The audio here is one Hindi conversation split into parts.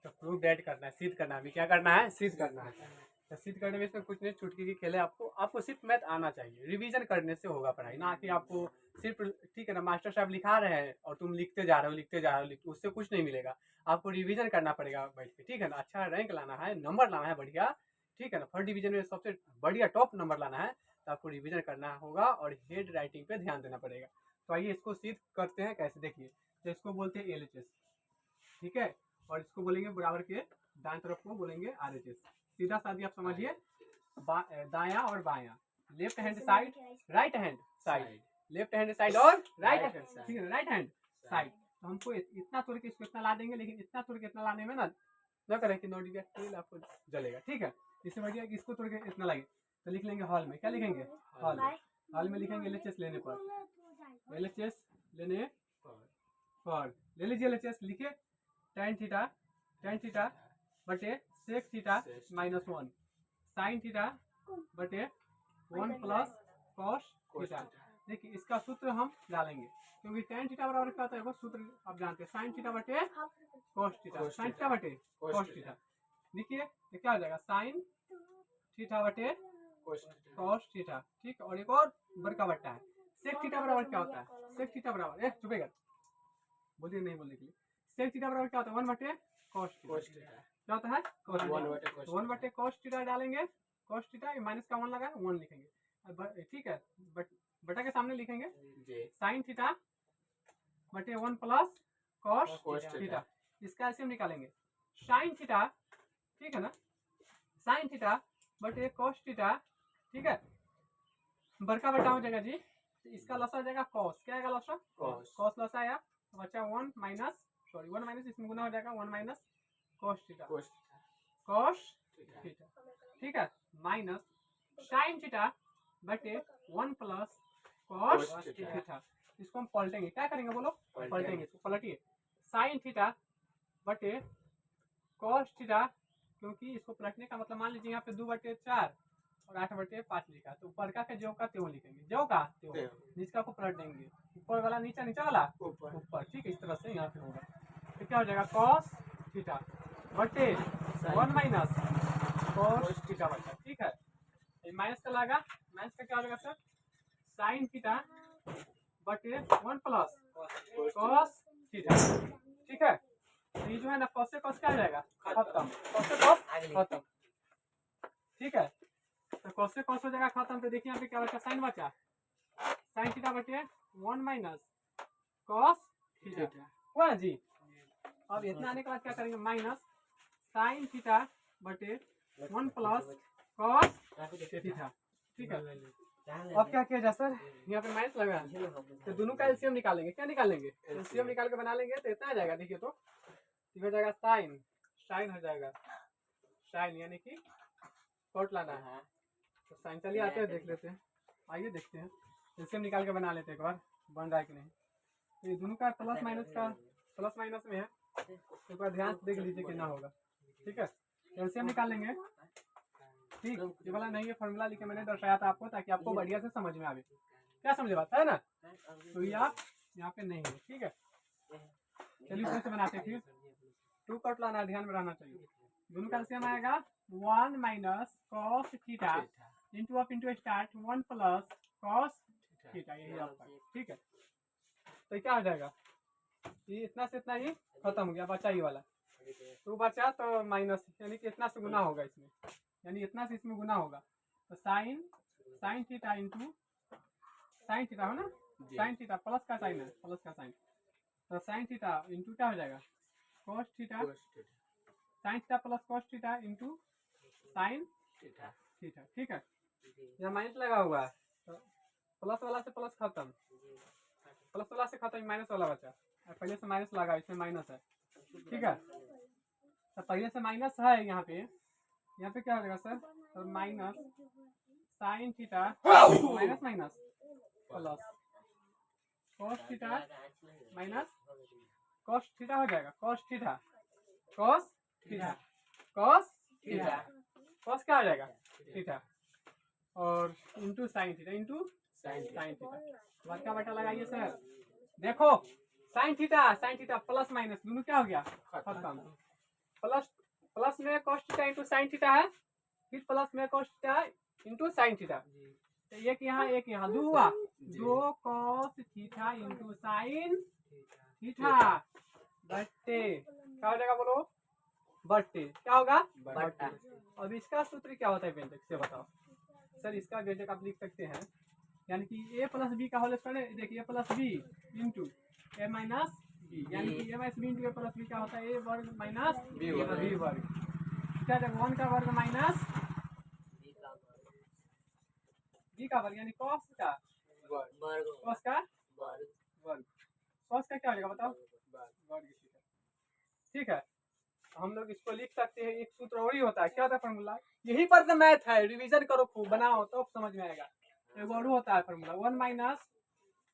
तो प्रूफ डेट करना है, सिद्ध करना है। अभी क्या करना है? सिद्ध करना है। तो सिद्ध करने में इसमें कुछ नहीं, चुटकी की खेल है। आपको सिर्फ मैथ आना चाहिए। रिवीजन करने से होगा पढ़ाई, ना कि आपको सिर्फ, ठीक है ना, मास्टर साहब लिखा रहे हैं और तुम लिखते जा रहे हो, उससे कुछ नहीं मिलेगा। आपको रिवीजन करना पड़ेगा बैठ के, ठीक है ना। अच्छा रैंक लाना है, नंबर लाना है बढ़िया, ठीक है ना। फर्स्ट डिवीजन में सबसे बढ़िया टॉप नंबर लाना है, तो आपको रिवीजन करना होगा और हेड राइटिंग पे ध्यान देना पड़ेगा। तो आइए इसको सिद्ध करते हैं कैसे, देखिए। तो इसको बोलते हैं LHS, ठीक है, और इसको बोलेंगे बराबर के दाएं तरफ को बोलेंगे RHS। सीधा साधी आप समझिए, दाया और बाया, left hand side, right hand side, left hand side और राइट हैंड, ठीक है, राइट हैंड साइड। तो हमको इतना तोड़ के इसको इतना ला देंगे, लेकिन इतना तोड़ के इतना लाने में ना करें कि नोट तेल आपको जलेगा, ठीक है। इससे बढ़िया कि इसको तोड़ के इतना लगे। तो लिख लेंगे हॉल में, क्या लिखेंगे? हॉल में लिखेंगे LHS लेने पर, LHS लेने पर, ले लीजिए LHS, लिखिए tan थीटा बटे sec थीटा -1 sin थीटा बटे 1 प्लस cos थीटा। देखिए इसका सूत्र हम डालेंगे, क्योंकि tan थीटा बराबर क्या होता है वो सूत्र आप जानते हैं, sin थीटा बटे cos थीटा, sin थीटा बटे cos थीटा। देखिए ये क्या हो जाएगा, sin थीटा बटे cos थीटा, ठीक। और एक और बड़का बट्टा है, sec थीटा बराबर क्या होता है? sec थीटा बराबर, चुपेगा, बोलिए नहीं बोलने के लिए। sec थीटा बराबर क्या होता है? 1 बटे cos थीटा। क्या होता है? 1 बटे cos थीटा डालेंगे, cos थीटा माइनस का 1 लगा 1 लिखेंगे, ठीक है। बटा के सामने लिखेंगे sin थीटा बटे 1 प्लस cos थीटा। इसका ऐसे हम निकालेंगे sin थीटा, ठीक है ना, sin थीटा बटे cos थीटा, ठीक है। बड़का बटा हो जाएगा जी, तो इसका लसा हो जाएगा cos, क्या आएगा लसा? cos लसा आया, तो बचा 1 माइनस, सॉरी 1 माइनस इसमें गुना हो जाएगा 1 minus cos theta, cos theta, ठीक है, माइनस sin थीटा बटे 1 प्लस cos थीटा। इसको हम पलटेंगे, क्या करेंगे बोलो? पलटेंगे, इसको पलटिए, sin थीटा बटे cos थीटा, क्योंकि इसको पलटने का मतलब मान लीजिए यहाँ पे 2 बटे 4 और 8 बटे 5 लिखा, तो ऊपर का ज्यों का त्यों लिखेंगे, ज्यों का त्यों, नीचे को पलट देंगे, ऊपर वाला नीचे, नीचे वाला ऊपर, ठीक है। इस तरह से यहाँ पे होगा, तो क्या हो जाएगा cos थीटा बटे 1 माइनस cos थीटा बचा, ठीक है। माइनस का लगा, माइनस का क्या हो जाएगा सर? sin थीटा बटे 1 प्लस cos थीटा, ठीक है। ये जो है ना cos से cos क्या आ जाएगा? खत्म, cos से cos खत्म, ठीक है। तो cos से cos हो जाएगा खत्म। तो देखिए यहाँ पे क्या बचा? sin बचा, sin थीटा बटे 1 माइनस cos थीटा हुआ ना जी। अब इतना आने के बाद क्या करेंगे? माइनस sin थीटा बटे 1 प्लस cos थीटा, ठीक है। अब क्या किया जाए सर? यहाँ पे माइनस लगा, तो दोनों का एलसीएम निकालेंगे। क्या निकालेंगे? एलसीएम निकाल के बना लेंगे, तो इतना आ जाएगा, देखिए तो हो जाएगा साइन हो जाएगा, साइन यानी कि कोट लाना है, तो साइन चलिए आते हैं देख लेते हैं, आइए देखते हैं, एलसीएम निकाल के बना लेते हैं एक बार, बन रहा है कि नहीं। तो ये दोनों का प्लस माइनस में है, एक बार ध्यान से देख लीजिए कितना होगा, ठीक है। एलसीएम निकाल लेंगे, ठीक। ये वाला नहीं है, फॉर्मूला लिख के मैंने दर्शाया था आपको, ताकि आपको बढ़िया से समझ में आवे। क्या समझे बात है ना? तो ये आप यहाँ पे नहीं है, ठीक है। चलिए फिर से बनाते फिर, 2 कट लाना, ध्यान में रहना चाहिए। दोनों का एलसीएम आएगा 1 minus cos theta into up into start 1 plus cos theta, यही आपका, ठीक है। तो क्या हो जाएगा? ये इतना से इतना ही खत्म हो गया, बचा ये वाला, तो बचा तो माइनस, यानी कि इतना से गुना होगा इसमें, यानी इतना से इसमें गुना होगा, तो sine theta into sine theta हो ना, साइन थीटा प्लस का साइन है, प्लस का साइन, तो साइन थीटा इंटू क्या हो जाएगा? cos theta, sine theta plus cos theta into sine theta, ठीक है। यहाँ माइनस लगा हुआ है, तो प्लस वाला से प्लस खत्म, प्लस वाला से खत्म, माइनस वाला बचा, पहले से माइनस लगा, इसमें माइनस है, ठीक है। तो पहले से माइनस है, यहाँ पे क्या हो जाएगा सर? तो minus sine theta minus minus plus cos theta minus cos theta हो जाएगा, cos थीटा cos क्या हो जाएगा? थीटा, और इंटू साइन थीटा बाद का बटा लगाइए सर, देखो साइन थीटा प्लस माइनस दोनों क्या हो गया? खत्म, प्लस प्लस में cos theta into sine theta है, फिर प्लस में cos theta into sine theta, तो एक यहाँ दो हुआ, दो cos theta into sine theta बट्टे क्या हो जाएगा बोलो, बट्टे क्या होगा, बट्टे। अब इसका सूत्र क्या होता है व्यंजक से बताओ सर, इसका व्यंजक आप लिख सकते हैं, यानी कि a प्लस बी का होल स्क्वायर, देखिए a plus b into a minus b, यानी कि a minus b into a plus b क्या होता है, a वर्ग माइनस बी वर्ग, क्या जब 1 का वर्ग माइनस बी का वर्ग, यानी cos का वर्ग, cos का वर्ग, cos का क्या हो जाएगा बताओ, वर्ग, ठीक है। हम लोग इसको लिख सकते हैं, एक सूत्र और ही होता है, क्या होता है फॉर्मूला, यही पर तो मैथ है, रिवीजन करो खूब, बनाओ तो समझ में आएगा। एक और होता है फॉर्मूला 1 माइनस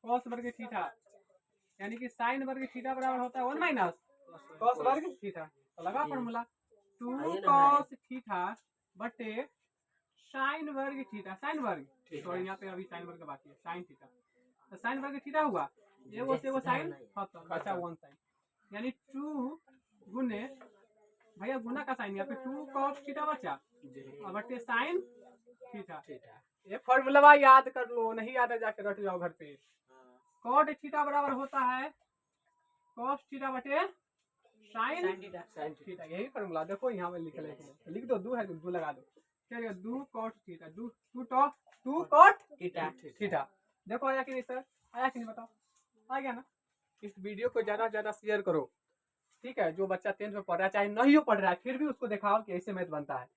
cos वर्ग थीटा, यानी कि साइन वर्ग थीटा बराबर होता है 1 माइनस cos वर्ग थीटा, तो लगा फॉर्मूला 2 cos थीटा बटे साइन वर्ग थीटा, साइन वर्ग, सॉरी यहाँ पे अभी साइन वर्ग बाकी है, साइन थीटा, तो साइन वर्ग थीटा हुआ, ये वो से वो साइन खत्म, बचा 1 साइन, यानी 2 गुने भैया गुना का साइन, यहाँ पे 2 cos थीटा बचा और बटे साइन थीटा, ये फॉर्मूला याद कर लो, नहीं याद है जाके रट जाओ घर पे। cot थीटा बराबर होता है cos थीटा बटे साइन थीटा, यही फॉर्मूला देखो यहाँ पे लिख दो, 2 है तो 2 लगा दो, चलिए 2 cot थीटा, 2 cot थीटा, देखो आया कि नहीं सर, आया कि नहीं बताओ, आ गया ना। इस वीडियो को ज्यादा से ज्यादा शेयर करो, ठीक है, जो बच्चा 10th में पढ़ रहा है चाहे नहीं पढ़ रहा है फिर भी उसको दिखाओ कि ऐसे मैथ बनता है,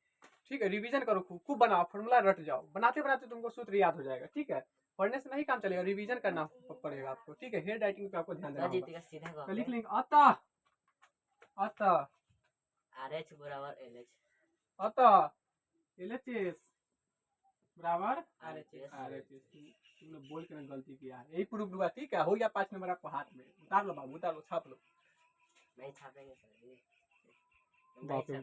ठीक है, रिवीजन करो खूब खूब, बनाओ फॉर्मूला रट जाओ, बनाते बनाते तुमको सूत्र याद हो जाएगा, ठीक है, पढ़ने से नहीं काम चलेगा, रिवीजन करना पड़ेगा आपको, ठीक है, हेड राइटिंग पे आपको ध्यान देना होगा, तो लिख लेंगे अतः RH बराबर LH, अतः LHS बराबर RHS, तुमने बोल के गलती किया है, यही प्रूफ हुआ, ठीक है, हो गया 5 नंबर आपको हाथ में, उतार लो बाबू, उतार लो, छाप लो, नहीं छापेंगे सर, बाप रे।